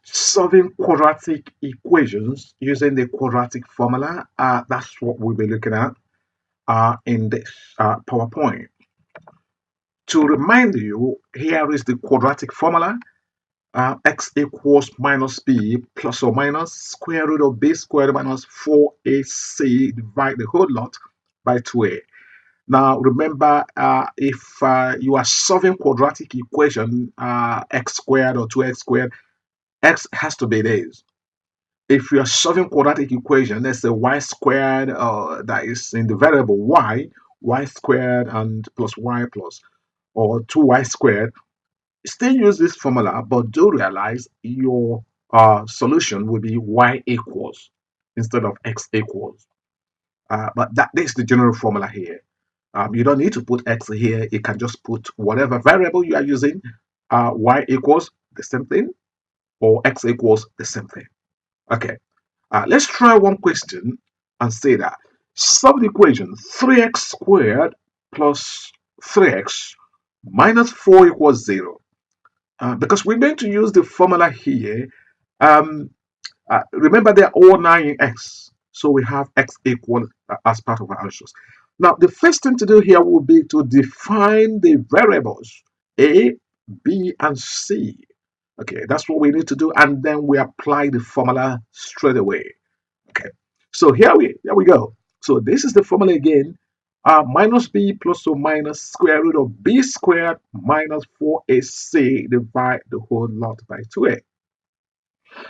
Solving quadratic equations using the quadratic formula. That's what we'll be looking at in this PowerPoint. To remind you, here is the quadratic formula. X equals minus b plus or minus square root of b squared minus 4ac divide the whole lot by 2a. Now remember, if you are solving quadratic equation, x squared or 2x squared, x has to be this. If you are solving quadratic equation, let's say y squared that is in the variable y squared and plus y plus, or 2y squared, still use this formula, but do realize your solution will be y equals instead of x equals. But that is the general formula here. You don't need to put x here. You can just put whatever variable you are using. Y equals the same thing, or x equals the same thing. Okay, let's try one question and say that solve the equation 3x squared plus 3x minus 4 equals 0. Because we're going to use the formula here. Um, Remember, they're all 9 in x, so we have x equal as part of our answers. Now, the first thing to do here will be to define the variables a, b, and c. Okay, that's what we need to do, and then we apply the formula straight away. Okay, so here we go. So this is the formula again. Minus b plus or minus square root of b squared minus 4ac divide the whole lot by 2a.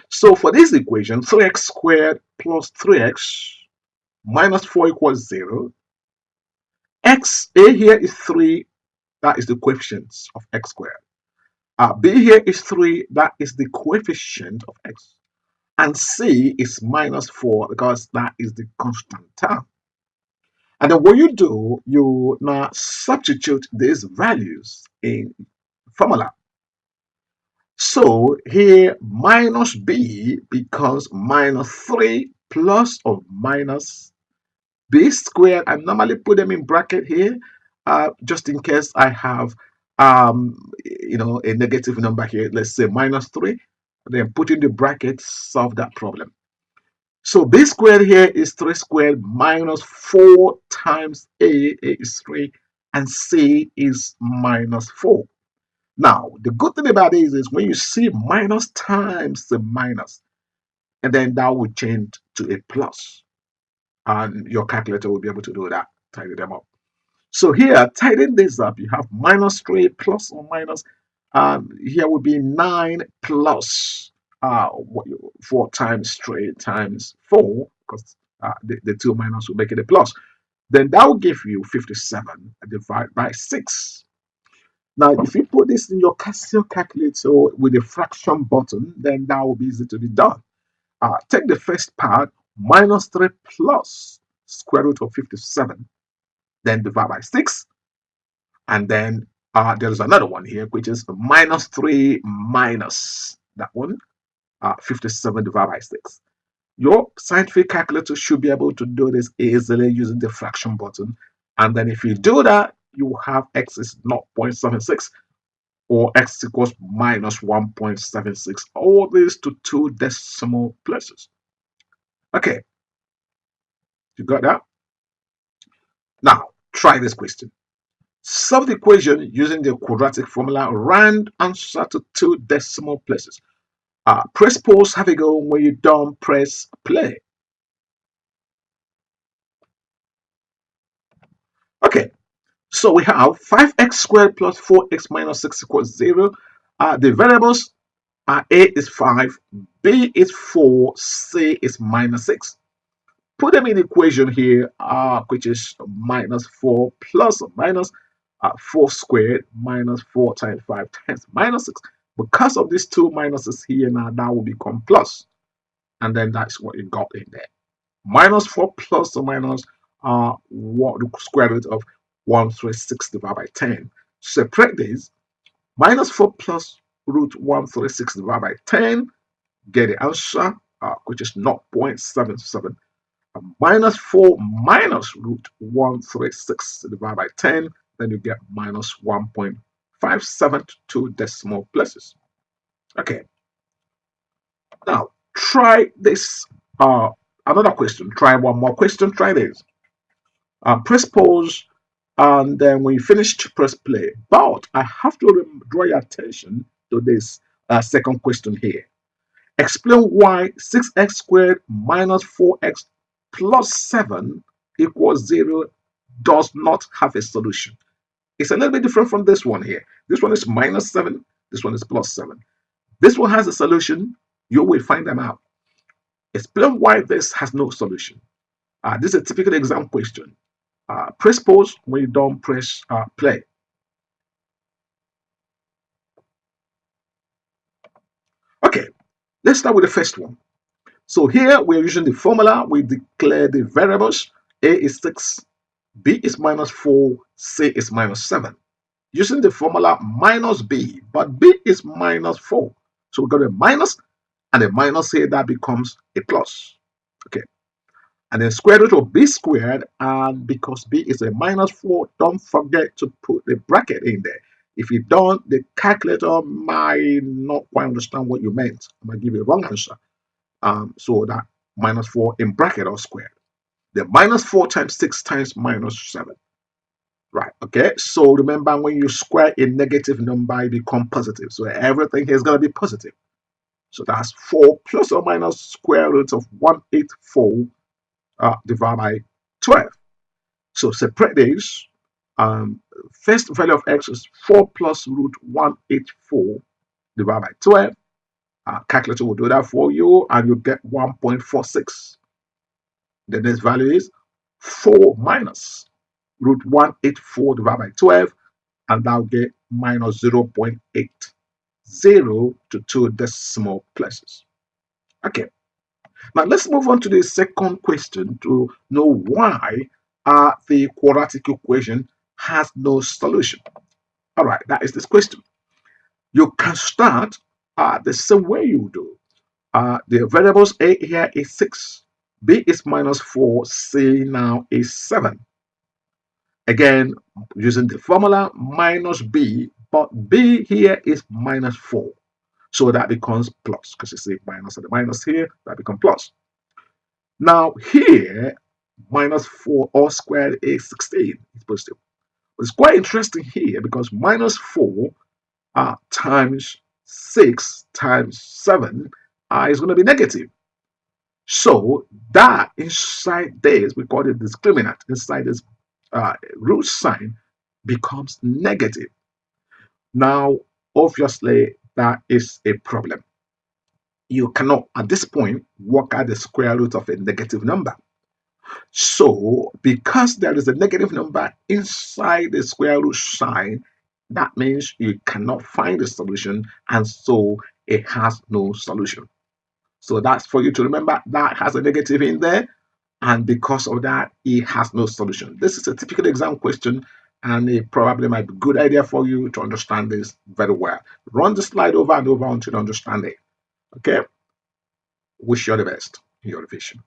So for this equation, 3x squared plus 3x minus 4 equals 0. A here is 3, that is the coefficient of x squared. B here is 3, that is the coefficient of x. And c is minus 4 because that is the constant term. And then what you do, you now substitute these values in formula. So here minus b becomes minus 3 plus or minus b squared. I normally put them in bracket here just in case I have a negative number here. Let's say minus 3. Then put in the bracket, solve that problem. So b squared here is 3 squared minus 4 times a is 3, and c is minus 4. Now, the good thing about this is when you see minus times the minus, and then that will change to a plus, and your calculator will be able to do that, tidy them up. So here, tidying this up, you have minus 3 plus or minus, here will be 9 plus 4 times 3 times 4, because the 2 minus will make it a plus. Then that will give you 57 divided by 6. Now, if you put this in your Casio calculator with a fraction button, then that will be easy to be done. Take the first part, minus 3 plus square root of 57, then divide by 6. And then there's another one here, which is minus 3 minus that one, 57 divided by 6. Your scientific calculator should be able to do this easily using the fraction button. And then if you do that, you have x is 0.76 or x equals minus 1.76. All this to 2 decimal places. Okay, you got that? Now, try this question. Solve the equation using the quadratic formula, round answer to 2 decimal places. Press pause, have a go. When you're done, press play. Okay, so we have 5x squared plus 4x minus 6 equals 0. The variables are a is 5, b is 4, c is minus 6. Put them in the equation here, which is minus 4 plus or minus 4 squared minus 4 times 5 times minus 6. Because of these two minuses here now, that will become plus. And then that's what you got in there. Minus 4 plus or minus the square root of 136 divided by 10. Separate these. Minus 4 plus root 136 divided by 10. Get the answer, which is 0.77. Minus 4 minus root 136 divided by 10, then you get minus 1.572 decimal places. Okay, Now, try this. Another question. Try one more question. Try this. Press pause, and then when you finish, press play. But I have to draw your attention to this second question here. Explain why 6x squared minus 4x plus 7 equals 0 does not have a solution. It's a little bit different from this one here. This one is minus 7. This one is plus 7. This one has a solution. You will find them out. Explain why this has no solution. This is a typical exam question. Press pause when you don't press play. Okay, let's start with the first one. So here we're using the formula. We declare the variables. A is 6, B is minus 4, C is minus 7. Using the formula minus B, but B is minus 4. So we got a minus and a minus here, that becomes a plus. Okay. And then square root of B squared, and because B is a minus 4, don't forget to put the bracket in there. If you don't, the calculator might not quite understand what you meant. I might give you a wrong answer. So that minus 4 in bracket or squared. The minus 4 times 6 times minus 7. Right, okay. So remember, when you square a negative number, it becomes positive. So everything here is going to be positive. So that's 4 plus or minus square root of 184 divided by 12. So separate these. First value of x is 4 plus root 184 divided by 12. Calculator will do that for you, and you get 1.46. The next value is 4 minus root 184 divided by 12, and that'll get minus 0.80 to 2 decimal places. Okay, now let's move on to the second question to know why the quadratic equation has no solution. All right, that is this question. You can start the same way you do. The variables A here is 6, B is minus 4, C now is 7. Again, using the formula minus B, but B here is minus 4. So that becomes plus, because you see minus and the minus here, that becomes plus. Now here, minus 4 all squared is 16. It's positive. It's quite interesting here because minus 4 times 6 times 7 is going to be negative. So that inside this, we call it discriminant, inside this root sign becomes negative. Now, obviously, that is a problem. You cannot, at this point, work out the square root of a negative number. So, because there is a negative number inside the square root sign, that means you cannot find the solution, and so it has no solution. So that's for you to remember, that has a negative in there, and because of that, it has no solution. This is a typical exam question, and it probably might be a good idea for you to understand this very well. Run the slide over and over until you understand it. Okay? Wish you all the best in your revision.